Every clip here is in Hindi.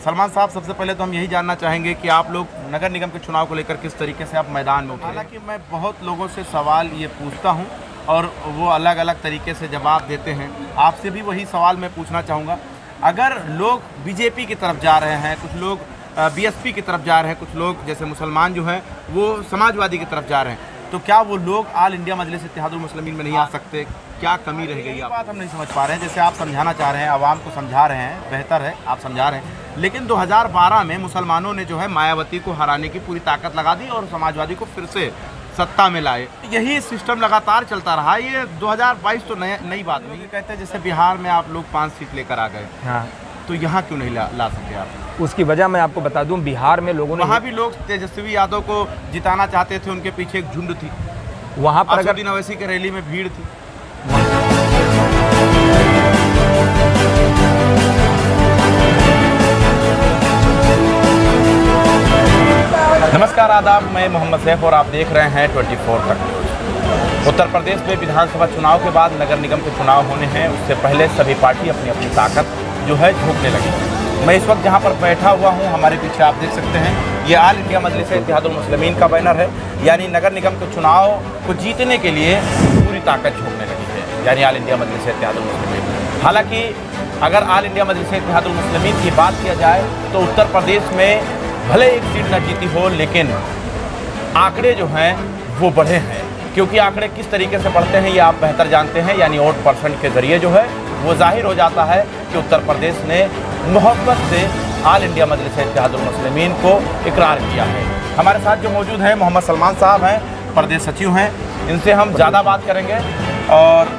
सलमान साहब, सबसे पहले तो हम यही जानना चाहेंगे कि आप लोग नगर निगम के चुनाव को लेकर किस तरीके से आप मैदान में उतरे। हालांकि मैं बहुत लोगों से सवाल ये पूछता हूं और वो अलग अलग तरीके से जवाब देते हैं। आपसे भी वही सवाल मैं पूछना चाहूँगा। अगर लोग बीजेपी की तरफ जा रहे हैं, कुछ लोग बीएसपी की तरफ जा रहे हैं, कुछ लोग जैसे मुसलमान जो हैं वो समाजवादी की तरफ जा रहे हैं, तो क्या वो लोग आल इंडिया मजलिस इत्तेहादुल मुस्लिमीन में नहीं आ सकते? क्या कमी रह गई? बात हम नहीं समझ पा रहे हैं। जैसे आप समझाना चाह रहे हैं, आवाम को समझा रहे हैं, बेहतर है आप समझा रहे हैं, लेकिन 2012 में मुसलमानों ने जो है मायावती को हराने की पूरी ताकत लगा दी और समाजवादी को फिर से सत्ता में लाए। यही सिस्टम लगातार चलता रहा। ये 2022 तो नई बात नहीं। कहते हैं जैसे बिहार में आप लोग 5 सीट लेकर आ गए, हाँ, तो यहाँ क्यों नहीं ला सके आप? उसकी वजह मैं आपको बता दूं, बिहार में लोगों ने, वहाँ भी लोग तेजस्वी यादव को जिताना चाहते थे, उनके पीछे एक झुंड थी। वहाँ पर अगर दिन अवैसी की रैली में भीड़ थी। नमस्कार, आदाब, मैं मोहम्मद सैफ और आप देख रहे हैं 24 तक न्यूज़। उत्तर प्रदेश में विधानसभा चुनाव के बाद नगर निगम के चुनाव होने हैं, उससे पहले सभी पार्टी अपनी अपनी ताकत जो है झोंकने लगी। मैं इस वक्त जहां पर बैठा हुआ हूं, हमारे पीछे आप देख सकते हैं, ये आल इंडिया मजलिस इत्तेहादुल मुस्लिमीन का बैनर है। यानी नगर निगम के चुनाव को जीतने के लिए पूरी ताकत झोंकने लगी है, यानी आल इंडिया मजलिस इत्तेहादुल मुस्लिमीन। हालांकि अगर आल इंडिया मजलिस इत्तेहादुल मुस्लिमीन की बात किया जाए तो उत्तर प्रदेश में भले एक सीट न जीती हो, लेकिन आंकड़े जो हैं वो बढ़े हैं। क्योंकि आंकड़े किस तरीके से बढ़ते हैं ये आप बेहतर जानते हैं। यानी वोट परसेंट के जरिए जो है वो जाहिर हो जाता है कि उत्तर प्रदेश ने मोहब्बत से आल इंडिया मजलिस इत्तेहादुल मुस्लिमीन को इकरार किया है। हमारे साथ जो मौजूद हैं मोहम्मद सलमान साहब हैं, प्रदेश सचिव हैं। इनसे हम ज़्यादा बात करेंगे और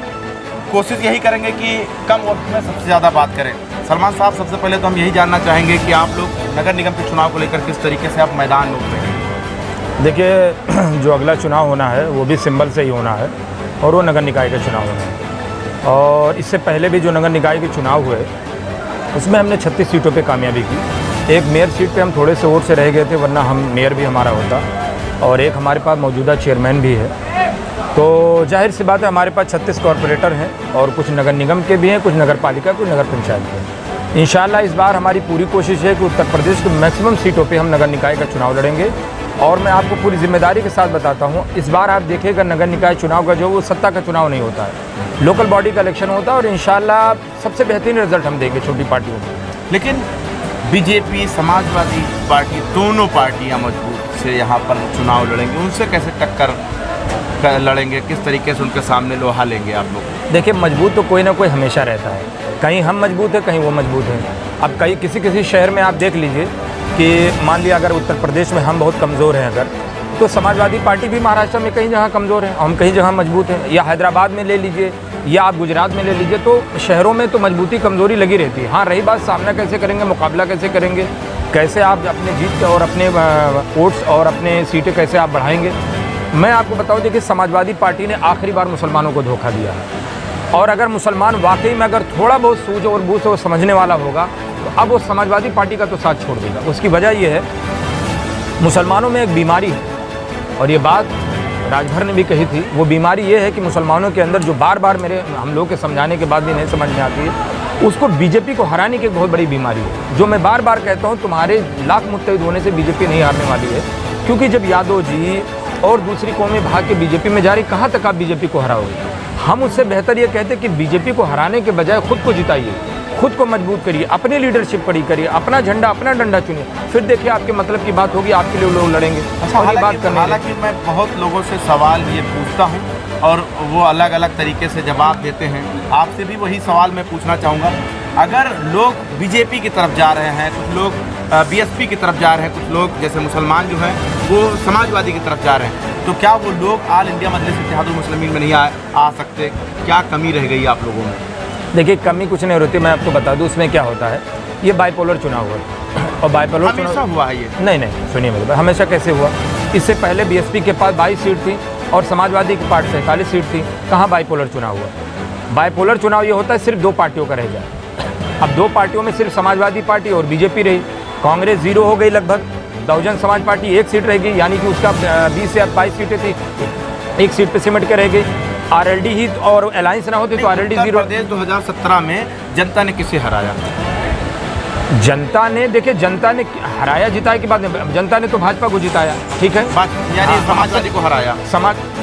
कोशिश यही करेंगे कि कम वक्त में सबसे ज़्यादा बात करें। सलमान साहब, सबसे पहले तो हम यही जानना चाहेंगे कि आप लोग नगर निगम के चुनाव को लेकर किस तरीके से आप मैदान में उतरेंगे। देखिए, जो अगला चुनाव होना है वो भी सिंबल से ही होना है और वो नगर निकाय का चुनाव होना है। और इससे पहले भी जो नगर निकाय के चुनाव हुए उसमें हमने 36 सीटों पे कामयाबी की। एक मेयर सीट पे हम थोड़े से वोट से रह गए थे, वरना हम मेयर भी हमारा होता, और एक हमारे पास मौजूदा चेयरमैन भी है। तो जाहिर सी बात है, हमारे पास 36 कॉरपोरेटर हैं और कुछ नगर निगम के भी हैं, कुछ नगर पालिका, कुछ नगर पंचायत के हैं। इंशाल्लाह इस बार हमारी पूरी कोशिश है कि उत्तर प्रदेश के मैक्सिमम सीटों पे हम नगर निकाय का चुनाव लड़ेंगे। और मैं आपको पूरी जिम्मेदारी के साथ बताता हूँ, इस बार आप देखिएगा नगर निकाय चुनाव का जो वो सत्ता का चुनाव नहीं होता है, लोकल बॉडी का इलेक्शन होता है और इंशाल्लाह सबसे बेहतरीन रिजल्ट हम देंगे छोटी पार्टियों में। लेकिन बीजेपी, समाजवादी पार्टी, दोनों पार्टियाँ मजबूत से यहाँ पर चुनाव लड़ेंगे, उनसे कैसे टक्कर लड़ेंगे? किस तरीके से उनके सामने लोहा लेंगे आप लोग? देखिए, मजबूत तो कोई ना कोई हमेशा रहता है। कहीं हम मजबूत हैं, कहीं वो मजबूत हैं। अब कहीं किसी शहर में आप देख लीजिए कि मान लिया अगर उत्तर प्रदेश में हम बहुत कमज़ोर हैं अगर, तो समाजवादी पार्टी भी महाराष्ट्र में कहीं जगह कमज़ोर है, हम कहीं जगह मजबूत हैं। या हैदराबाद में ले लीजिए या आप गुजरात में ले लीजिए, तो शहरों में तो मजबूती कमज़ोरी लगी रहती है। हाँ, रही बात सामना कैसे करेंगे, मुकाबला कैसे करेंगे, कैसे आप अपने जीत और अपने वोट्स और अपने सीटें कैसे आप बढ़ाएंगे। मैं आपको बताऊं, देखिए, समाजवादी पार्टी ने आखिरी बार मुसलमानों को धोखा दिया है। और अगर मुसलमान वाकई में अगर थोड़ा बहुत सूझ और बूझ और समझने वाला होगा तो अब वो समाजवादी पार्टी का तो साथ छोड़ देगा। उसकी वजह ये है, मुसलमानों में एक बीमारी है और ये बात राजभर ने भी कही थी। वो बीमारी ये है कि मुसलमानों के अंदर जो बार बार हम लोग के समझाने के बाद भी नहीं समझ में आती है, उसको बीजेपी को हराने की एक बहुत बड़ी बीमारी है। जो मैं बार बार कहता हूँ, तुम्हारे लाख मुत्तहिद होने से बीजेपी नहीं हारने वाली है। क्योंकि जब यादव जी और दूसरी कौमें भाग के बीजेपी में जा रही, कहाँ तक आप बीजेपी को हराओगे? हम उससे बेहतर ये कहते कि बीजेपी को हराने के बजाय खुद को जिताइए, खुद को मजबूत करिए, अपनी लीडरशिप खड़ी करिए, अपना झंडा, अपना डंडा चुनिए, फिर देखिए आपके मतलब की बात होगी, आपके लिए लोग लड़ेंगे। अच्छा, हालांकि मैं बहुत लोगों से सवाल ये पूछता हूँ और वो अलग अलग तरीके से जवाब देते हैं। आपसे भी वही सवाल मैं पूछना चाहूँगा। अगर लोग बीजेपी की तरफ जा रहे हैं, कुछ लोग बीएसपी की तरफ जा रहे हैं, कुछ लोग जैसे मुसलमान जो हैं वो समाजवादी की तरफ जा रहे हैं, तो क्या वो लोग आल इंडिया मजलिस इत्तेहादुल मुस्लिमीन में नहीं आ सकते? क्या कमी रह गई आप लोगों में? देखिए, कमी कुछ नहीं होती, मैं आपको बता दूं उसमें क्या होता है। ये बाइपोलर चुनाव हुआ और बाइपोलर चुनाव हुआ है ये? नहीं, सुनिए मेरे बात, हमेशा कैसे हुआ? इससे पहले बीएसपी के पास 22 सीट थी और समाजवादी के पास 47 सीट थी। कहाँ बाइपोलर चुनाव हुआ? बाइपोलर चुनाव ये होता है सिर्फ 2 पार्टियों का रह जाए। अब 2 पार्टियों में सिर्फ समाजवादी पार्टी और बीजेपी रही। कांग्रेस 0 हो गई लगभग, बहुजन समाज पार्टी 1 सीट रह गई, यानी कि उसका 20 से 22 सीटें थी, 1 सीट पे सिमट के रह गई। आरएलडी ही और अलायंस ना होती तो आरएलडी 0। प्रदेश 2017 में जनता ने किसे हराया? जनता ने, देखिए जनता ने हराया जिताया की बात नहीं, जनता ने तो भाजपा को जिताया, ठीक है, यानी समाजवादी को हराया।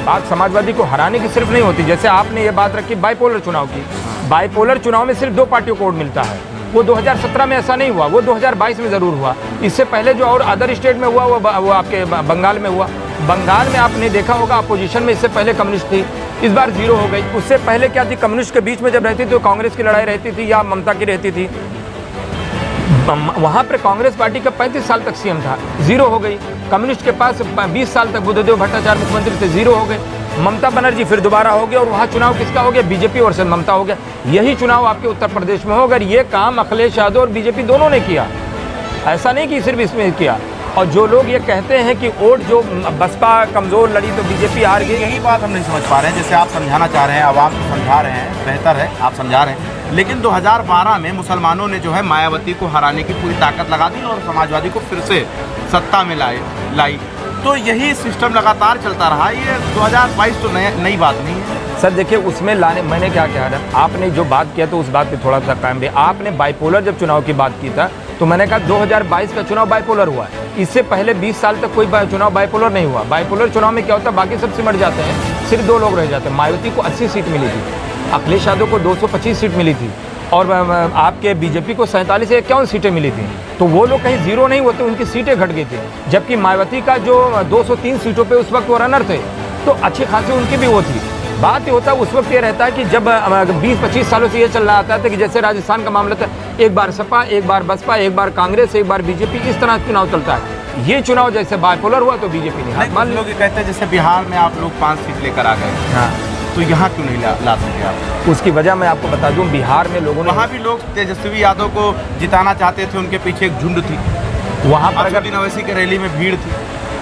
बात समाजवादी को हराने की सिर्फ नहीं होती, जैसे आपने ये बात रखी बाइपोलर चुनाव की। बाइपोलर चुनाव में सिर्फ 2 पार्टियों को वोट मिलता है, वो 2017 में ऐसा नहीं हुआ, वो 2022 में ज़रूर हुआ। इससे पहले जो और अदर स्टेट में हुआ वो आपके बंगाल में हुआ। बंगाल में आपने देखा होगा अपोजिशन में इससे पहले कम्युनिस्ट थी, इस बार 0 हो गई। उससे पहले क्या थी, कम्युनिस्ट के बीच में जब रहती थी तो कांग्रेस की लड़ाई रहती थी या ममता की रहती थी, वहाँ पर कांग्रेस पार्टी का 35 साल तक सीएम था, 0 हो गई। कम्युनिस्ट के पास 20 साल तक बुद्धदेव भट्टाचार्य मुख्यमंत्री थे, 0 हो गए। ममता बनर्जी फिर दोबारा हो गया और वहाँ चुनाव किसका हो गया, बीजेपी और ममता हो गया। यही चुनाव आपके उत्तर प्रदेश में हो, अगर ये काम अखिलेश यादव और बीजेपी दोनों ने किया, ऐसा नहीं कि सिर्फ इसमें किया। और जो लोग ये कहते हैं कि वोट जो बसपा कमज़ोर लड़ी तो बीजेपी हार गई, यही बात हम नहीं समझ पा रहे हैं। जैसे आप समझाना चाह रहे हैं, आवाम को समझा रहे हैं, बेहतर है आप समझा रहे हैं, लेकिन 2012 में मुसलमानों ने जो है मायावती को हराने की पूरी ताकत लगा दी और समाजवादी को फिर से सत्ता में लाई। तो यही सिस्टम लगातार चलता रहा। ये 2022 तो नई बात नहीं है सर। देखिए उसमें लाने, मैंने क्या कहा था, आपने जो बात किया तो उस बात पे थोड़ा सा कायम रहे। आपने बाइपोलर जब चुनाव की बात की था तो मैंने कहा 2022 का चुनाव बाइपोलर हुआ है, इससे पहले 20 साल तक कोई चुनाव बाइपोलर नहीं हुआ। बाइपोलर चुनाव में क्या होता है, बाकी सब सिमट जाते हैं, सिर्फ 2 लोग रह जाते हैं। मायावती को 80 सीट मिली थी, अखिलेश यादव को 225 सीट मिली थी और आपके बीजेपी को 47 से 51 सीटें मिली थी। तो वो लोग कहीं 0 नहीं होते, उनकी सीटें घट गई थी। जबकि मायावती का जो 203 सीटों पे उस वक्त वो रनर थे, तो अच्छी खासी उनकी भी वो थी। बात ये होता है उस वक्त ये रहता है कि जब 20-25 सालों से ये चल रहा आता था कि जैसे राजस्थान का मामला था, एक बार सपा, एक बार बसपा, एक बार कांग्रेस, एक बार बीजेपी, इस तरह चुनाव चलता है। ये चुनाव जैसे बाइपोलर हुआ तो बीजेपी ने हाथ मान लिया। लोग कहते हैं जैसे बिहार में आप लोग 5 सीट लेकर आ गए, हाँ, तो यहाँ क्यों नहीं ला सके आप? उसकी वजह मैं आपको बता दूं, बिहार में लोगों ने, वहाँ भी लोग तेजस्वी यादव को जिताना चाहते थे, उनके पीछे एक झुंड थी। वहाँ पर अगर अवैसी की रैली में भीड़ थी,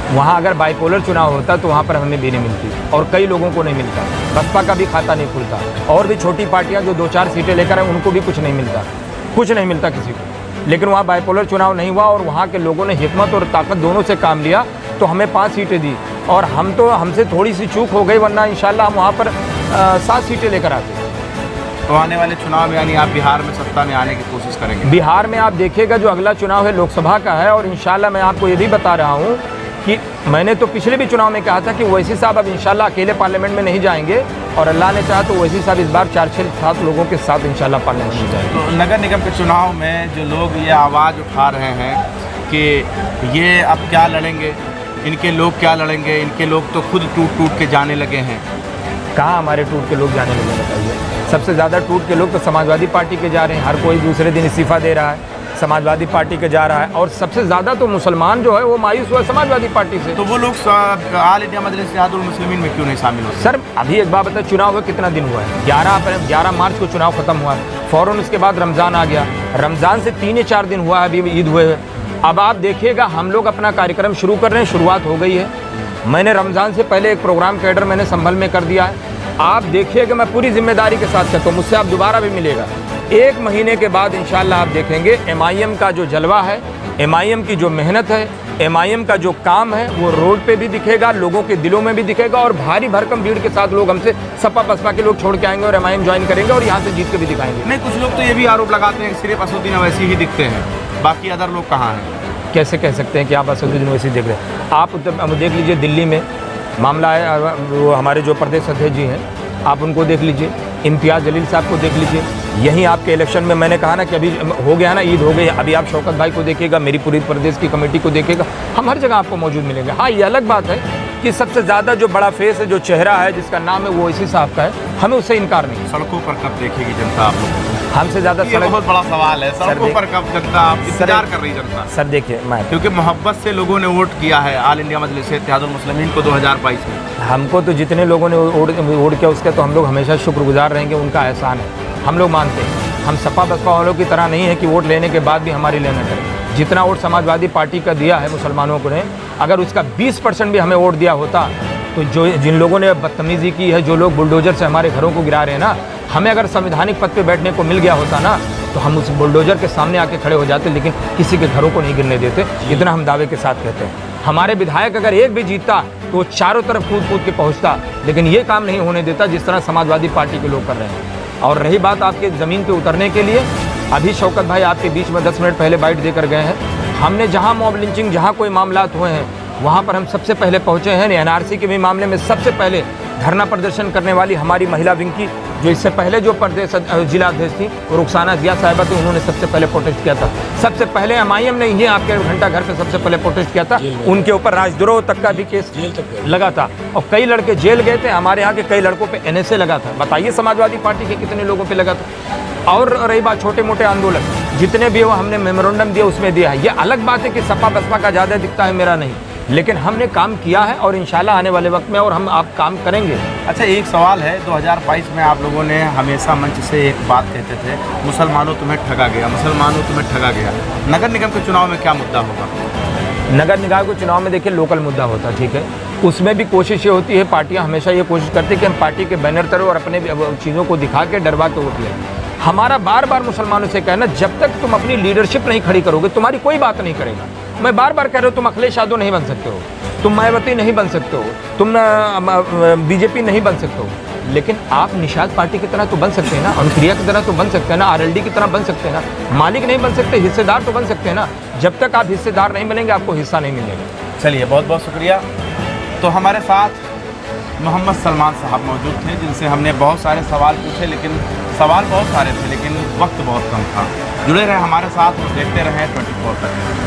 वहाँ अगर बाइपोलर चुनाव होता तो वहाँ पर हमें भी नहीं मिलती और कई लोगों को नहीं मिलता। बसपा का भी खाता नहीं खुलता और भी छोटी पार्टियाँ जो 2-4 सीटें लेकर आए उनको भी कुछ नहीं मिलता, कुछ नहीं मिलता किसी को। लेकिन वहाँ बाइपोलर चुनाव नहीं हुआ और वहाँ के लोगों ने हिम्मत और ताकत दोनों से काम लिया तो हमें 5 सीटें दी और हमसे थोड़ी सी चूक हो गई, वरना इंशाल्लाह हम वहाँ पर 7 सीटें लेकर आते। तो आने वाले चुनाव में यानी आप बिहार में सत्ता में आने की कोशिश करेंगे? बिहार में आप देखिएगा जो अगला चुनाव है लोकसभा का है और इंशाल्लाह मैं आपको ये भी बता रहा हूँ कि मैंने तो पिछले भी चुनाव में कहा था कि ओवैसी साहब अब इंशाल्लाह अकेले पार्लियामेंट में नहीं जाएंगे और अल्लाह ने चाहा तो ओवैसी साहब इस बार 4-6-7 लोगों के साथ इंशाल्लाह पार्लियामेंट में जाएंगे। तो नगर निगम के चुनाव में जो लोग ये आवाज़ उठा रहे हैं कि ये अब क्या लड़ेंगे, इनके लोग क्या लड़ेंगे, इनके लोग तो खुद टूट के जाने लगे हैं। कहाँ हमारे टूट के लोग जाने लगे बताइए? सबसे ज़्यादा टूट के लोग तो समाजवादी पार्टी के जा रहे हैं, हर कोई दूसरे दिन इस्तीफ़ा दे रहा है, समाजवादी पार्टी के जा रहा है और सबसे ज़्यादा तो मुसलमान जो है वो मायूस हुआ समाजवादी पार्टी से। तो वो लोग ऑल इंडिया मजलिस इत्तेहादुल मुस्लिमीन में क्यों नहीं शामिल होते? सर अभी एक बात बताए, चुनाव हुआ कितना दिन हुआ है? 11 मार्च को चुनाव खत्म हुआ, फ़ौरन उसके बाद रमज़ान आ गया, रमज़ान से 3 या 4 दिन हुआ है, अभी ईद हुए हैं। अब आप देखिएगा हम लोग अपना कार्यक्रम शुरू कर रहे हैं, शुरुआत हो गई है। मैंने रमज़ान से पहले एक प्रोग्राम का ऑर्डर मैंने संभल में कर दिया है। आप देखिएगा, मैं पूरी जिम्मेदारी के साथ कहता हूँ, मुझसे आप दोबारा भी मिलेगा 1 महीने के बाद इंशाल्लाह आप देखेंगे MIM का जो जलवा है, MIM की जो मेहनत है, MIM का जो काम है वो रोड पे भी दिखेगा, लोगों के दिलों में भी दिखेगा और भारी भरकम भीड़ के साथ लोग हमसे सपा बसपा के लोग छोड़ के आएंगे और MIM ज्वाइन करेंगे और यहाँ से जीत के भी दिखाएंगे। नहीं, कुछ लोग तो ये भी आरोप लगाते हैं कि सिर्फ असदुद्दीन ओवैसी ही दिखते हैं, बाकी अदर लोग कहाँ हैं? कैसे कह सकते हैं कि आप असदुद्दीन ओवैसी देख रहे हैं? आप देख लीजिए दिल्ली में मामला है, वो हमारे जो प्रदेश अध्यक्ष जी हैं आप उनको देख लीजिए, इम्तियाज़ जलील साहब को देख लीजिए। यहीं आपके इलेक्शन में मैंने कहा ना कि अभी हो गया ना, ईद हो गई, अभी आप शौकत भाई को देखिएगा, मेरी पूरी प्रदेश की कमेटी को देखिएगा, हम हर जगह आपको मौजूद मिलेंगे। हाँ, ये अलग बात है कि सबसे ज़्यादा जो बड़ा फेस है, जो चेहरा है, जिसका नाम है वो इसी साहब का है, हमें उससे इनकार नहीं। सड़कों पर कब देखेगी जनता आप लोग? हमसे ज़्यादा ये बहुत बड़ा सवाल है, सड़कों पर कब जनता इंतजार कर रही जनता? सर देखिए, मैं क्योंकि मोहब्बत से लोगों ने वोट किया है ऑल इंडिया मजलिस इत्तेहादुल मुस्लिमीन को 2022 में। हमको तो जितने लोगों ने वोट किया उसका तो हम लोग हमेशा शुक्रगुजार रहेंगे, उनका एहसान है, हम लोग मानते हैं। हम सपा बसपा वालों की तरह नहीं है कि वोट लेने के बाद भी हमारी लेना करें। जितना वोट समाजवादी पार्टी का दिया है मुसलमानों को ने, अगर उसका 20% भी हमें वोट दिया होता तो जिन लोगों ने बदतमीज़ी की है, जो लोग बुलडोजर से हमारे घरों को गिरा रहे हैं ना, हमें अगर संवैधानिक पद पे बैठने को मिल गया होता ना तो हम उस बुलडोजर के सामने आके खड़े हो जाते, लेकिन किसी के घरों को नहीं गिरने देते। इतना हम दावे के साथ कहते हैं। हमारे विधायक अगर एक भी जीतता तो वो चारों तरफ कूद के पहुँचता, लेकिन ये काम नहीं होने देता जिस तरह समाजवादी पार्टी के लोग कर रहे हैं। और रही बात आपके ज़मीन पे उतरने के लिए, अभी शौकत भाई आपके बीच में 10 मिनट पहले बाइट देकर गए हैं। हमने जहां मॉब लिंचिंग, जहां कोई मामलात हुए हैं, वहां पर हम सबसे पहले पहुंचे हैं। एनआरसी के भी मामले में सबसे पहले धरना प्रदर्शन करने वाली हमारी महिला विंग की, जो इससे पहले जो प्रदेश जिला अध्यक्ष थी वो रुखसाना जिया साहिबा थी, उन्होंने सबसे पहले प्रोटेस्ट किया था। सबसे पहले MIM ने ही आपके घंटा घर पे सबसे पहले प्रोटेस्ट किया था। उनके ऊपर राजद्रोह तक का भी केस लगा था और कई लड़के जेल गए थे। हमारे यहाँ के कई लड़कों पे NSA लगा था। बताइए समाजवादी पार्टी के कितने लोगों पे लगा था। और रही बात छोटे मोटे आंदोलन जितने भी वो हमने मेमोरेंडम दिया उसमें दिया है। ये अलग बात है कि सपा बसपा का ज़्यादा दिखता है, मेरा नहीं, लेकिन हमने काम किया है और इंशाल्लाह आने वाले वक्त में और हम आप काम करेंगे। अच्छा, एक सवाल है, 2022 में आप लोगों ने हमेशा मंच से एक बात कहते थे, मुसलमानों तुम्हें ठगा गया, मुसलमानों तुम्हें ठगा गया। नगर निगम के चुनाव में क्या मुद्दा होगा? नगर निगम के चुनाव में देखिए लोकल मुद्दा होता है, ठीक है, उसमें भी कोशिश ये होती है, पार्टियां हमेशा ये कोशिश करती है कि हम पार्टी के बैनर तरह और अपने चीज़ों को दिखा के डरवा के वोट लें। हमारा बार बार मुसलमानों से कहना, जब तक तुम अपनी लीडरशिप नहीं खड़ी करोगे तुम्हारी कोई बात नहीं करेगा। मैं बार बार कह रहा हूँ, तुम अखिलेश यादव नहीं बन सकते हो, तुम मायावती नहीं बन सकते हो, तुम BJP नहीं बन सकते हो, लेकिन आप निषाद पार्टी की तरह तो बन सकते हैं ना, अनुप्रिया की तरह तो बन सकते हैं ना, RLD की तरह बन सकते हैं ना। मालिक नहीं बन सकते, हिस्सेदार तो बन सकते हैं ना। जब तक आप हिस्सेदार नहीं बनेंगे आपको हिस्सा नहीं मिलेगा। चलिए, बहुत बहुत शुक्रिया। तो हमारे साथ मोहम्मद सलमान साहब मौजूद थे, जिनसे हमने बहुत सारे सवाल पूछे, लेकिन सवाल बहुत सारे थे लेकिन वक्त बहुत कम था। जुड़े रहे हमारे साथ और देखते रहें 24 तक।